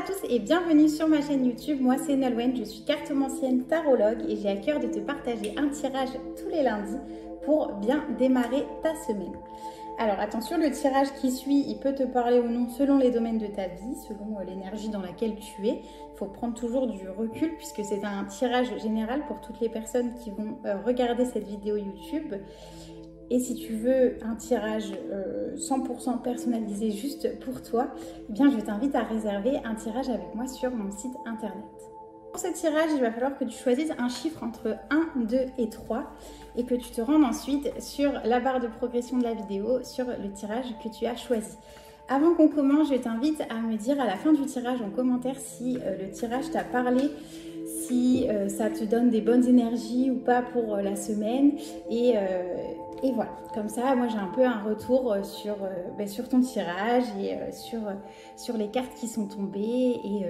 tous et bienvenue sur ma chaîne YouTube. Moi c'est Nolwenn, je suis cartomancienne tarologue et j'ai à cœur de te partager un tirage tous les lundis pour bien démarrer ta semaine. Alors attention, le tirage qui suit, il peut te parler ou non selon les domaines de ta vie, selon l'énergie dans laquelle tu es. Il faut prendre toujours du recul puisque c'est un tirage général pour toutes les personnes qui vont regarder cette vidéo YouTube. Et si tu veux un tirage 100% personnalisé juste pour toi, eh bien je t'invite à réserver un tirage avec moi sur mon site internet. Pour ce tirage, il va falloir que tu choisisses un chiffre entre 1, 2 et 3 et que tu te rendes ensuite sur la barre de progression de la vidéo sur le tirage que tu as choisi. Avant qu'on commence, je t'invite à me dire à la fin du tirage en commentaire si le tirage t'a parlé, si ça te donne des bonnes énergies ou pas pour la semaine. Et voilà, comme ça, moi j'ai un peu un retour sur ton tirage et sur les cartes qui sont tombées et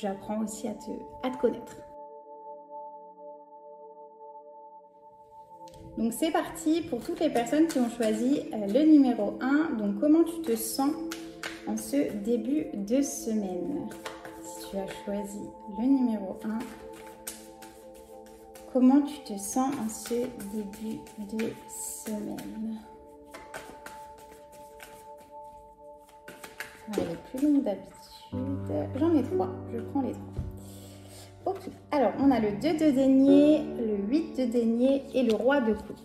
j'apprends aussi à te connaître. Donc c'est parti pour toutes les personnes qui ont choisi le numéro 1. Donc comment tu te sens en ce début de semaine? Si tu as choisi le numéro 1, comment tu te sens en ce début de semaine? Elle est plus longue d'habitude. J'en ai 3, je prends les 3. Ok, alors on a le 2 de denier, le 8 de denier et le roi de coupe.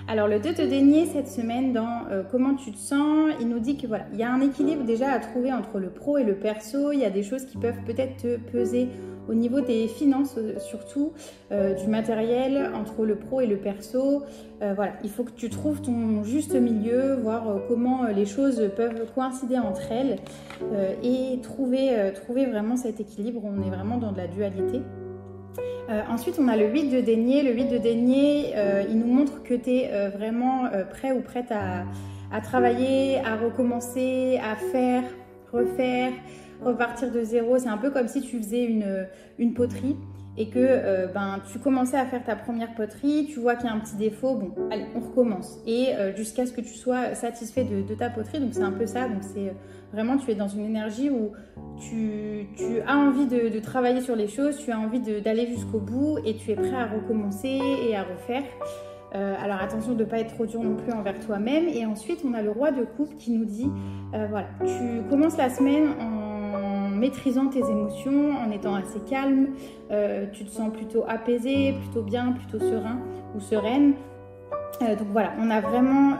Alors le 2 de denier cette semaine dans comment tu te sens, il nous dit que voilà, il y a un équilibre déjà à trouver entre le pro et le perso. Il y a des choses qui peuvent peut-être te peser au niveau des finances surtout, du matériel entre le pro et le perso. Voilà, il faut que tu trouves ton juste milieu, voir comment les choses peuvent coïncider entre elles et trouver vraiment cet équilibre. On est vraiment dans de la dualité. Ensuite, on a le 8 de denier. Le 8 de denier, il nous montre que tu es vraiment prêt ou prête à travailler, à recommencer, à faire, refaire, repartir de zéro. C'est un peu comme si tu faisais une poterie et que tu commençais à faire ta première poterie, tu vois qu'il y a un petit défaut, bon, allez, on recommence. Et jusqu'à ce que tu sois satisfait de ta poterie, donc c'est un peu ça. Donc c'est vraiment, tu es dans une énergie où tu as envie de travailler sur les choses, tu as envie d'aller jusqu'au bout et tu es prêt à recommencer et à refaire. Alors attention de ne pas être trop dur non plus envers toi-même. Et ensuite, on a le roi de coupe qui nous dit, voilà, tu commences la semaine en maîtrisant tes émotions, en étant assez calme, tu te sens plutôt apaisé, plutôt bien, plutôt serein ou sereine. Donc voilà, on a vraiment,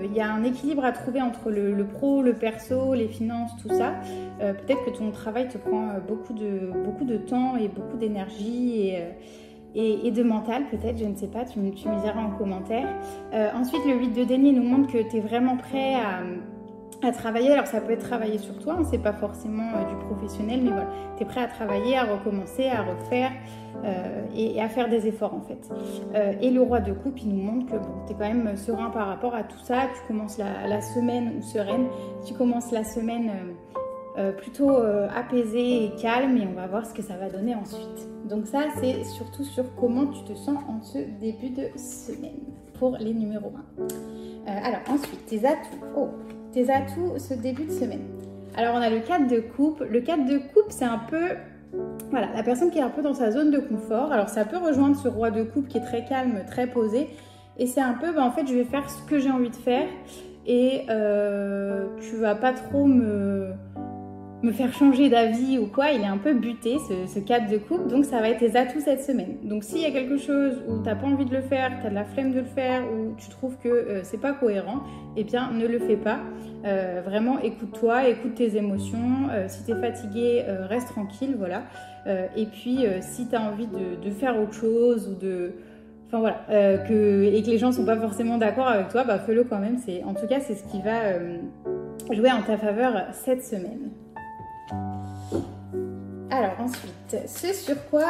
il y a un équilibre à trouver entre le pro, le perso, les finances, tout ça. Peut-être que ton travail te prend beaucoup de temps et beaucoup d'énergie et de mental peut-être, je ne sais pas, tu me diras en commentaire. Ensuite, le 8 de denier nous montre que tu es vraiment prêt à travailler. Alors ça peut être travailler sur toi, hein, c'est pas forcément du professionnel, mais voilà, tu es prêt à travailler, à recommencer, à refaire et à faire des efforts en fait. Et le roi de coupe, il nous montre que bon, tu es quand même serein par rapport à tout ça. Tu commences la semaine ou sereine, tu commences la semaine plutôt apaisée et calme et on va voir ce que ça va donner ensuite. Donc ça, c'est surtout sur comment tu te sens en ce début de semaine pour les numéros 1. Alors ensuite, tes atouts. Oh, tes atouts ce début de semaine. Alors on a le 4 de coupe. Le 4 de coupe, c'est un peu, voilà, la personne qui est un peu dans sa zone de confort. Alors ça peut rejoindre ce roi de coupe qui est très calme, très posé. Et c'est un peu, en fait, je vais faire ce que j'ai envie de faire et tu vas pas trop me faire changer d'avis ou quoi. Il est un peu buté ce 4 de coupe, donc ça va être tes atouts cette semaine. Donc s'il y a quelque chose où t'as pas envie de le faire, t'as de la flemme de le faire ou tu trouves que c'est pas cohérent, eh bien ne le fais pas. Vraiment écoute-toi, écoute tes émotions. Si t'es fatigué, reste tranquille, voilà. Et puis si t'as envie de faire autre chose ou de... Enfin voilà, et que les gens sont pas forcément d'accord avec toi, bah fais-le quand même. En tout cas, c'est ce qui va jouer en ta faveur cette semaine. Alors ensuite, ce sur quoi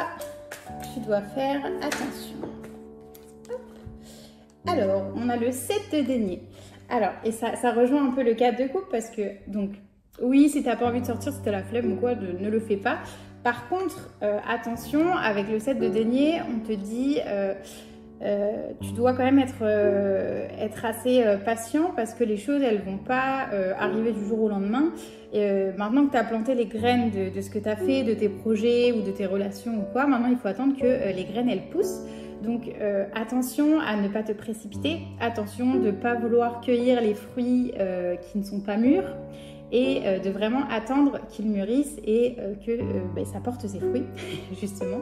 tu dois faire attention. Hop. Alors, on a le 7 de denier. Alors, et ça rejoint un peu le 4 de coupe parce que, donc, oui, si tu n'as pas envie de sortir, si tu as la flemme ou quoi, ne le fais pas. Par contre, attention, avec le 7 de denier, on te dit... tu dois quand même être assez patient parce que les choses, elles vont pas arriver du jour au lendemain. Maintenant que tu as planté les graines de ce que tu as fait, de tes projets ou de tes relations ou quoi, maintenant il faut attendre que les graines, elles poussent. Donc attention à ne pas te précipiter, attention de ne pas vouloir cueillir les fruits qui ne sont pas mûrs et de vraiment attendre qu'ils mûrissent et que ça porte ses fruits, justement.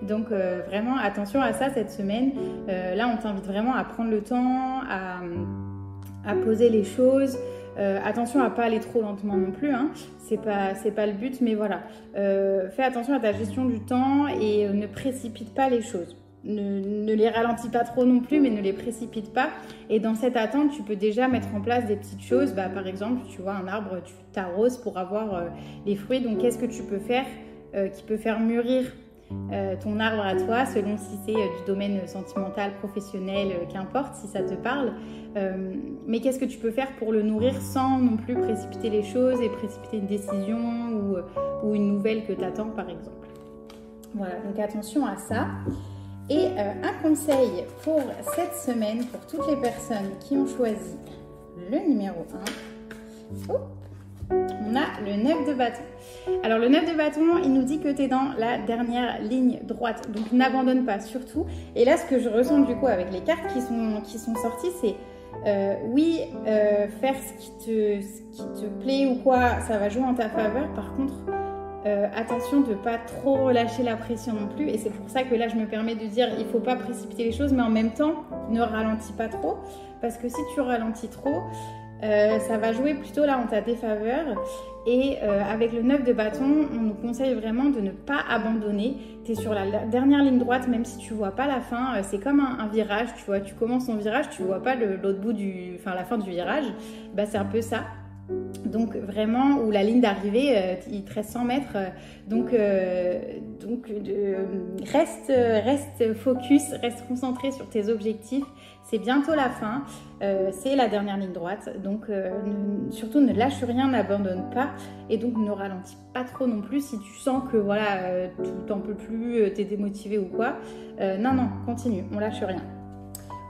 Donc vraiment attention à ça cette semaine. Là, on t'invite vraiment à prendre le temps, à poser les choses. Attention à pas aller trop lentement non plus, hein. C'est pas le but, mais voilà. Fais attention à ta gestion du temps et ne précipite pas les choses. Ne les ralentis pas trop non plus, mais ne les précipite pas. Et dans cette attente, tu peux déjà mettre en place des petites choses. Par exemple, tu vois un arbre, tu t'arroses pour avoir les fruits. Donc, qu'est-ce que tu peux faire qui peut faire mûrir ton arbre à toi, selon si c'est du domaine sentimental, professionnel, qu'importe, si ça te parle. Mais qu'est-ce que tu peux faire pour le nourrir sans non plus précipiter les choses et précipiter une décision ou une nouvelle que tu attends, par exemple. Voilà, donc attention à ça. Et un conseil pour cette semaine, pour toutes les personnes qui ont choisi le numéro 1, on a le 9 de bâton. Alors le 9 de bâton, il nous dit que tu es dans la dernière ligne droite, donc n'abandonne pas surtout. Et là, ce que je ressens du coup avec les cartes qui sont sorties, c'est faire ce qui te plaît ou quoi, ça va jouer en ta faveur. Par contre, attention de ne pas trop relâcher la pression non plus, et c'est pour ça que là je me permets de dire il ne faut pas précipiter les choses, mais en même temps ne ralentis pas trop, parce que si tu ralentis trop, ça va jouer plutôt là en ta défaveur. Et avec le 9 de bâton, on nous conseille vraiment de ne pas abandonner. Tu es sur la dernière ligne droite, même si tu vois pas la fin. C'est comme un virage, tu vois, tu commences ton virage, tu vois pas l'autre bout la fin du virage. C'est un peu ça. Donc vraiment, où la ligne d'arrivée, il te reste 100 mètres. Reste focus, reste concentré sur tes objectifs. C'est bientôt la fin, c'est la dernière ligne droite. Donc surtout ne lâche rien, n'abandonne pas. Et donc ne ralentis pas trop non plus si tu sens que tu t'en peux plus, t'es démotivé ou quoi. Non, continue, on lâche rien.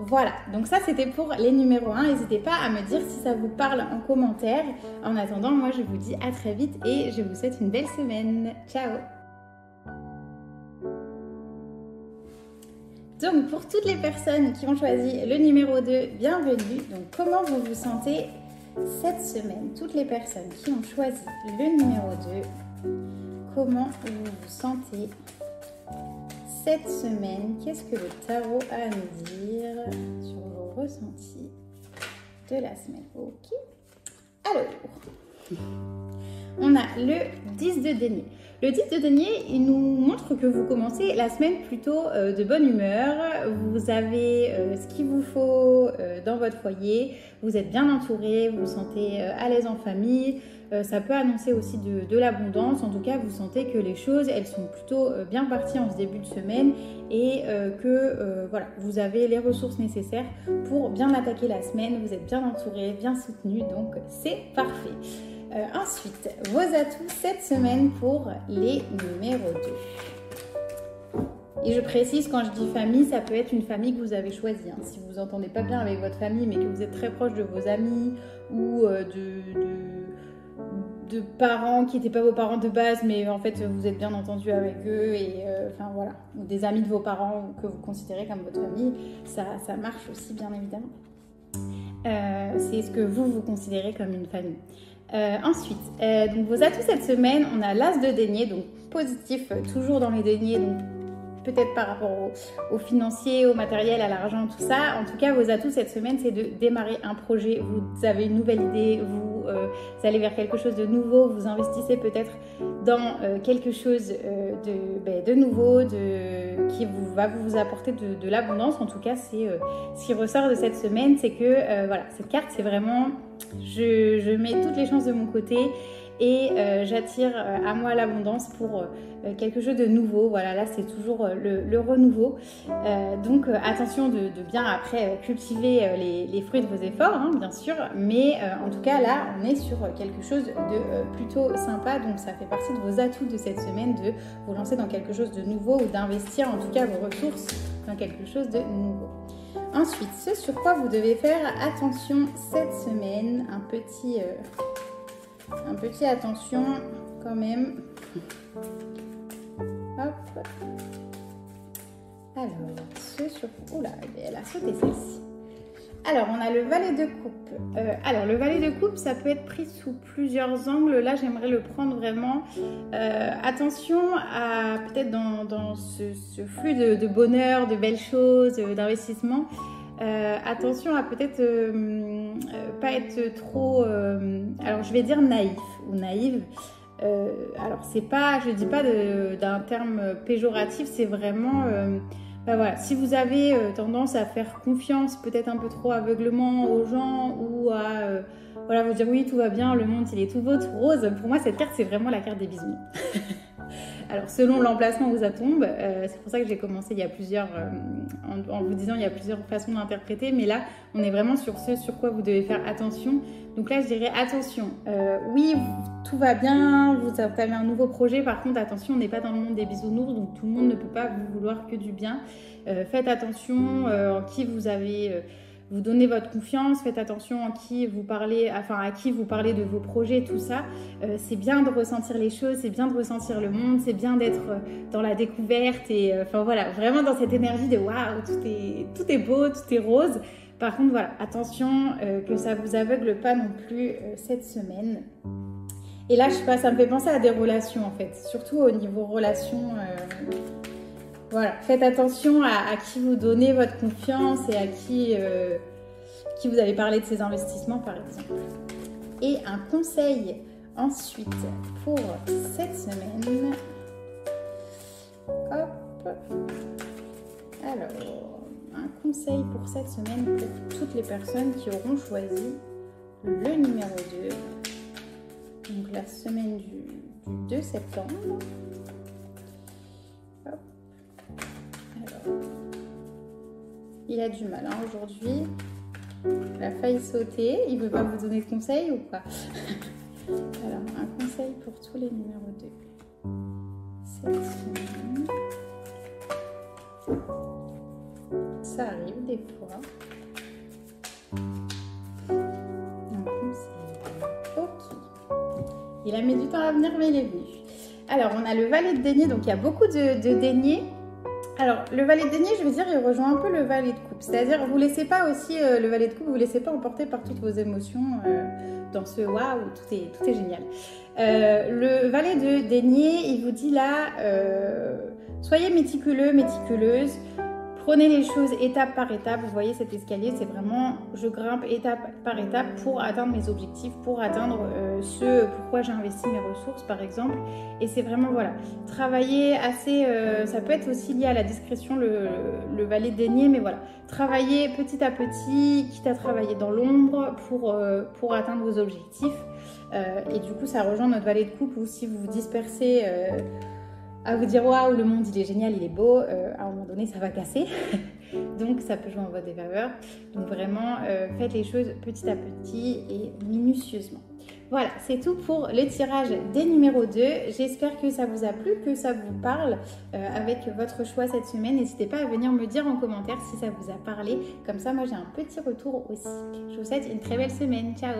Voilà, donc ça c'était pour les numéros 1. N'hésitez pas à me dire si ça vous parle en commentaire. En attendant, moi je vous dis à très vite et je vous souhaite une belle semaine. Ciao! Donc pour toutes les personnes qui ont choisi le numéro 2, bienvenue. Donc comment vous vous sentez cette semaine? Toutes les personnes qui ont choisi le numéro 2, comment vous vous sentez cette semaine? Qu'est-ce que le tarot a à nous dire sur vos ressentis de la semaine? Ok. Alors, on a le 10 de denier. Le 10 de denier, il nous montre que vous commencez la semaine plutôt de bonne humeur. Vous avez ce qu'il vous faut dans votre foyer. Vous êtes bien entouré, vous vous sentez à l'aise en famille. Ça peut annoncer aussi de l'abondance. En tout cas, vous sentez que les choses, elles sont plutôt bien parties en ce début de semaine et que vous avez les ressources nécessaires pour bien attaquer la semaine. Vous êtes bien entouré, bien soutenu, donc c'est parfait. Ensuite, vos atouts cette semaine pour les numéros 2. Et je précise, quand je dis famille, ça peut être une famille que vous avez choisie. Si vous vous entendez pas bien avec votre famille, mais que vous êtes très proche de vos amis ou de parents qui n'étaient pas vos parents de base, mais en fait vous êtes bien entendu avec eux, et ou des amis de vos parents que vous considérez comme votre famille, ça marche aussi bien évidemment. C'est ce que vous considérez comme une famille. Ensuite, donc vos atouts cette semaine, on a l'as de denier, donc positif, toujours dans les deniers, donc peut-être par rapport au financier, au matériel, à l'argent, tout ça. En tout cas, vos atouts cette semaine, c'est de démarrer un projet. Vous avez une nouvelle idée, vous allez vers quelque chose de nouveau, vous investissez peut-être dans quelque chose de nouveau, qui va vous apporter de l'abondance. En tout cas, c'est ce qui ressort de cette semaine, c'est que cette carte, c'est vraiment je mets toutes les chances de mon côté et j'attire à moi l'abondance pour quelque chose de nouveau. Voilà, là c'est toujours le renouveau. Donc attention de bien après cultiver les fruits de vos efforts, hein, bien sûr, mais en tout cas là on est sur quelque chose de plutôt sympa, donc ça fait partie de vos atouts de cette semaine de vous lancer dans quelque chose de nouveau ou d'investir en tout cas vos ressources dans quelque chose de nouveau. Ensuite, ce sur quoi vous devez faire attention cette semaine, un petit attention quand même. Hop. Alors, ce sur... Oula, elle a sauté celle-ci. Alors, on a le valet de coupe. Alors, le valet de coupe, ça peut être pris sous plusieurs angles. Là, j'aimerais le prendre vraiment. Attention à, peut-être dans ce flux de bonheur, de belles choses, d'investissement. Attention à peut-être pas être trop, alors je vais dire naïf ou naïve. Alors c'est pas, je dis pas d'un terme péjoratif, c'est vraiment, ben voilà, si vous avez tendance à faire confiance peut-être un peu trop aveuglement aux gens ou à voilà, vous dire oui tout va bien, le monde il est tout beau, tout rose. Pour moi cette carte c'est vraiment la carte des bisounours. Alors selon l'emplacement où ça tombe, c'est pour ça que j'ai commencé il y a plusieurs, en vous disant il y a plusieurs façons d'interpréter, mais là on est vraiment sur ce sur quoi vous devez faire attention. Donc là je dirais attention, oui tout va bien, vous entamez un nouveau projet, par contre attention on n'est pas dans le monde des bisounours, donc tout le monde ne peut pas vous vouloir que du bien. Faites attention en qui vous avez... vous donnez votre confiance, faites attention à qui vous parlez, de vos projets, tout ça. C'est bien de ressentir les choses, c'est bien de ressentir le monde, c'est bien d'être dans la découverte et enfin voilà, vraiment dans cette énergie de waouh, tout est beau, tout est rose. Par contre, voilà, attention que ça vous aveugle pas non plus cette semaine. Et là, je sais pas, ça me fait penser à des relations en fait, surtout au niveau relations. Voilà, faites attention à qui vous donnez votre confiance et à qui vous allez parler de ses investissements par exemple. Et un conseil ensuite pour cette semaine. Hop. Alors, un conseil pour cette semaine pour toutes les personnes qui auront choisi le numéro 2. Donc la semaine du 2 septembre. Il a du mal hein, aujourd'hui. Il a failli sauter. Il ne veut pas vous donner de conseils ou pas? Alors, un conseil pour tous les numéros 2. Cette semaine. Ça arrive des fois. Un conseil. Ok. Il a mis du temps à venir, mais il est venu. Alors, on a le valet de denier. Donc, il y a beaucoup de deniers. Alors, le valet de denier, je veux dire, il rejoint un peu le valet de coupe. C'est-à-dire, vous ne laissez pas aussi, le valet de coupe, vous ne laissez pas emporter par toutes vos émotions dans ce waouh, tout est génial. Le valet de denier, il vous dit là, soyez méticuleux, méticuleuse. Prenez les choses étape par étape. Vous voyez cet escalier, c'est vraiment, je grimpe étape par étape pour atteindre mes objectifs, pour atteindre ce pourquoi j'ai investi mes ressources par exemple. Et c'est vraiment, voilà, travailler assez, ça peut être aussi lié à la discrétion, le valet de denier, mais voilà, travailler petit à petit, quitte à travailler dans l'ombre pour atteindre vos objectifs. Et du coup, ça rejoint notre valet de coupe où si vous vous dispersez... à vous dire waouh, le monde il est génial, il est beau, à un moment donné ça va casser. Donc ça peut jouer en votre défaveur. Donc vraiment faites les choses petit à petit et minutieusement. Voilà, c'est tout pour le tirage des numéros 2. J'espère que ça vous a plu, que ça vous parle avec votre choix cette semaine. N'hésitez pas à venir me dire en commentaire si ça vous a parlé. Comme ça, moi j'ai un petit retour aussi. Je vous souhaite une très belle semaine. Ciao!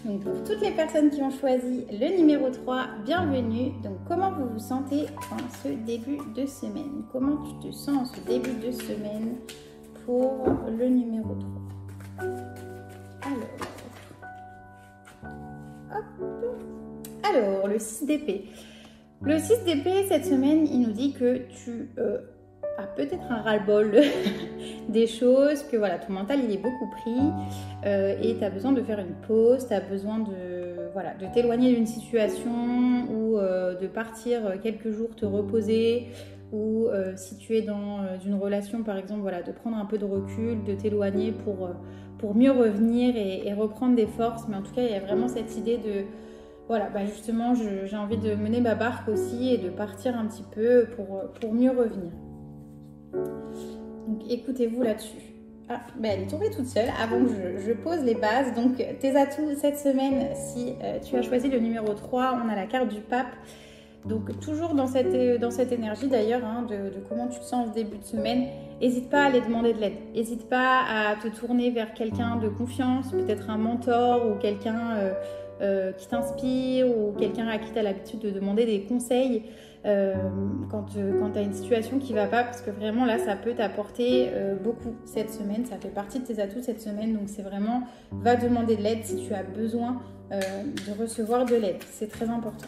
Donc pour toutes les personnes qui ont choisi le numéro 3, bienvenue. Donc comment vous vous sentez en ce début de semaine? Comment tu te sens en ce début de semaine pour le numéro 3? Alors, le 6 d'épée. Le 6 d'épée, cette semaine, il nous dit que tu as peut-être un ras-le-bol des choses, que voilà, ton mental, il est beaucoup pris et tu as besoin de faire une pause, tu as besoin de t'éloigner d'une situation ou de partir quelques jours te reposer ou si tu es dans une relation par exemple, voilà, de prendre un peu de recul, de t'éloigner pour mieux revenir et reprendre des forces. Mais en tout cas, il y a vraiment cette idée de, voilà, bah justement, j'ai envie de mener ma barque aussi et de partir un petit peu pour mieux revenir. Donc écoutez-vous là-dessus. Ah, bah elle est tombée toute seule avant que je pose les bases. Donc tes atouts cette semaine, si tu as choisi le numéro 3, on a la carte du pape. Donc toujours dans cette énergie d'ailleurs, hein, de comment tu te sens en ce début de semaine, n'hésite pas à aller demander de l'aide. N'hésite pas à te tourner vers quelqu'un de confiance, peut-être un mentor ou quelqu'un qui t'inspire ou quelqu'un à qui tu as l'habitude de demander des conseils quand tu as une situation qui ne va pas, parce que vraiment là ça peut t'apporter beaucoup cette semaine, ça fait partie de tes atouts cette semaine. Donc c'est vraiment, va demander de l'aide si tu as besoin de recevoir de l'aide, c'est très important.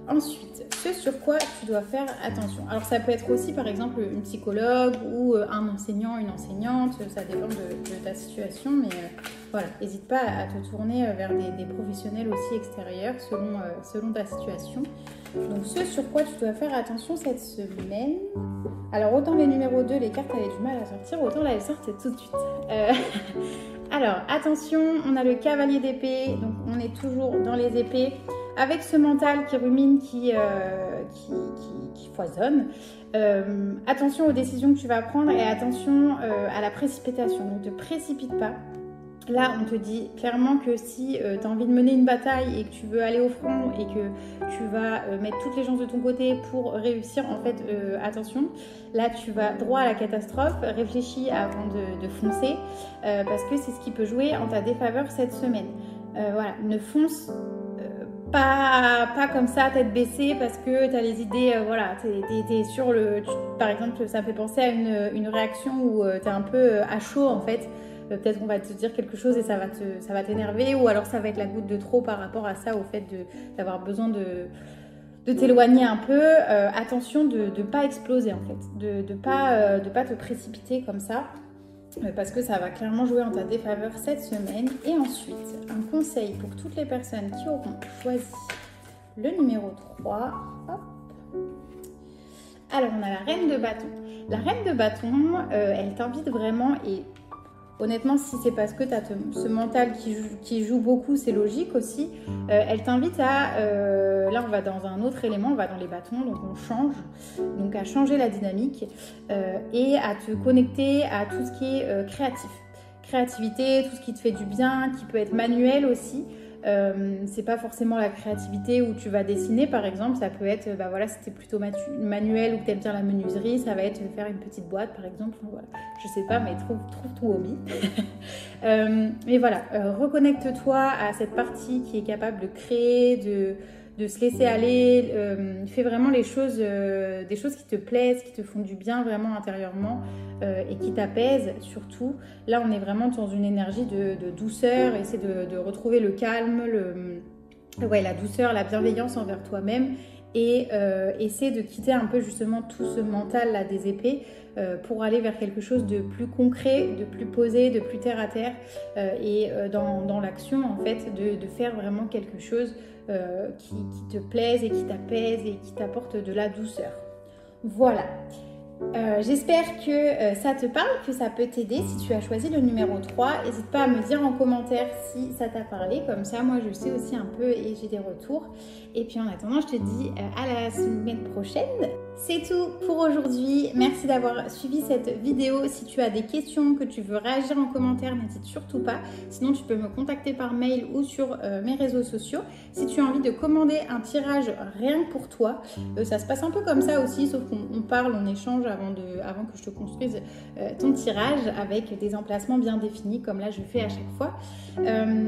Ensuite, ce sur quoi tu dois faire attention. Alors ça peut être aussi par exemple une psychologue ou un enseignant, une enseignante, ça dépend de ta situation, mais voilà, n'hésite pas à te tourner vers des professionnels aussi extérieurs selon ta situation. Donc ce sur quoi tu dois faire attention cette semaine. Alors autant les numéros 2, les cartes avaient du mal à sortir, autant là elles sortent tout de suite. Alors attention, on a le cavalier d'épée, donc on est toujours dans les épées. Avec ce mental qui rumine, qui foisonne, attention aux décisions que tu vas prendre et attention à la précipitation. Ne te précipite pas. Là, on te dit clairement que si tu as envie de mener une bataille et que tu veux aller au front et que tu vas mettre toutes les chances de ton côté pour réussir, en fait, attention, là, tu vas droit à la catastrophe. Réfléchis avant de foncer parce que c'est ce qui peut jouer en ta défaveur cette semaine. Voilà, ne fonce pas comme ça, tête baissée, parce que tu as les idées, voilà, t'es sur le... par exemple, ça me fait penser à une réaction où tu es un peu à chaud, en fait. Peut-être qu'on va te dire quelque chose et ça va t'énerver, ou alors ça va être la goutte de trop par rapport à ça, au fait d'avoir besoin de t'éloigner un peu. Attention de ne pas exploser, en fait, de pas te précipiter comme ça. Parce que ça va clairement jouer en ta défaveur cette semaine. Et ensuite, un conseil pour toutes les personnes qui auront choisi le numéro 3. Hop. Alors, on a la reine de bâton. La reine de bâton, elle t'invite vraiment, et honnêtement, si c'est parce que tu as ce mental qui joue beaucoup, c'est logique aussi. Elle t'invite à... là, on va dans un autre élément, on va dans les bâtons, donc on change. Donc à changer la dynamique et à te connecter à tout ce qui est créatif. Créativité, tout ce qui te fait du bien, qui peut être manuel aussi. C'est pas forcément la créativité où tu vas dessiner par exemple, ça peut être, bah voilà, si t'es plutôt manuel ou que t'aimes bien la menuiserie, ça va être faire une petite boîte par exemple, voilà. Je sais pas, mais trouve ton hobby. Mais voilà, reconnecte-toi à cette partie qui est capable de créer, de se laisser aller, fais vraiment les choses, des choses qui te plaisent, qui te font du bien vraiment intérieurement et qui t'apaisent surtout. Là, on est vraiment dans une énergie de douceur, essaie de retrouver le calme, la douceur, la bienveillance envers toi-même et essaie de quitter un peu justement tout ce mental là des épées pour aller vers quelque chose de plus concret, de plus posé, de plus terre à terre et dans l'action en fait de faire vraiment quelque chose qui te plaise et qui t'apaise et qui t'apporte de la douceur. Voilà. J'espère que ça te parle, que ça peut t'aider. Si tu as choisi le numéro 3, n'hésite pas à me dire en commentaire si ça t'a parlé. Comme ça, moi, je sais aussi un peu et j'ai des retours. Et puis en attendant, je te dis à la semaine prochaine. C'est tout pour aujourd'hui. Merci d'avoir suivi cette vidéo. Si tu as des questions, que tu veux réagir en commentaire, n'hésite surtout pas. Sinon, tu peux me contacter par mail ou sur mes réseaux sociaux. Si tu as envie de commander un tirage rien que pour toi, ça se passe un peu comme ça aussi, sauf qu'on parle, on échange avant que je te construise ton tirage avec des emplacements bien définis, comme là je fais à chaque fois.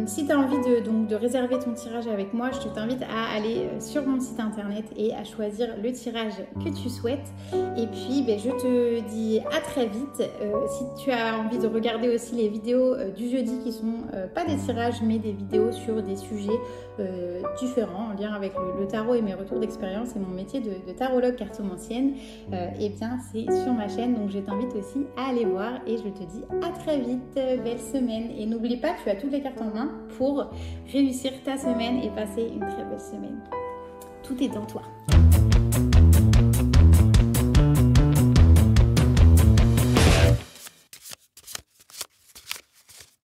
Si tu as envie de réserver ton tirage avec moi, je t'invite à aller sur mon site internet et à choisir le tirage que tu souhaites. Et puis je te dis à très vite. Si tu as envie de regarder aussi les vidéos du jeudi qui sont pas des tirages mais des vidéos sur des sujets différents en lien avec le tarot et mes retours d'expérience et mon métier de tarologue cartomancienne, et bien c'est sur ma chaîne, donc je t'invite aussi à aller voir et je te dis à très vite. Belle semaine et n'oublie pas, tu as toutes les cartes en main pour réussir ta semaine et passer une très belle semaine. Tout est en toi.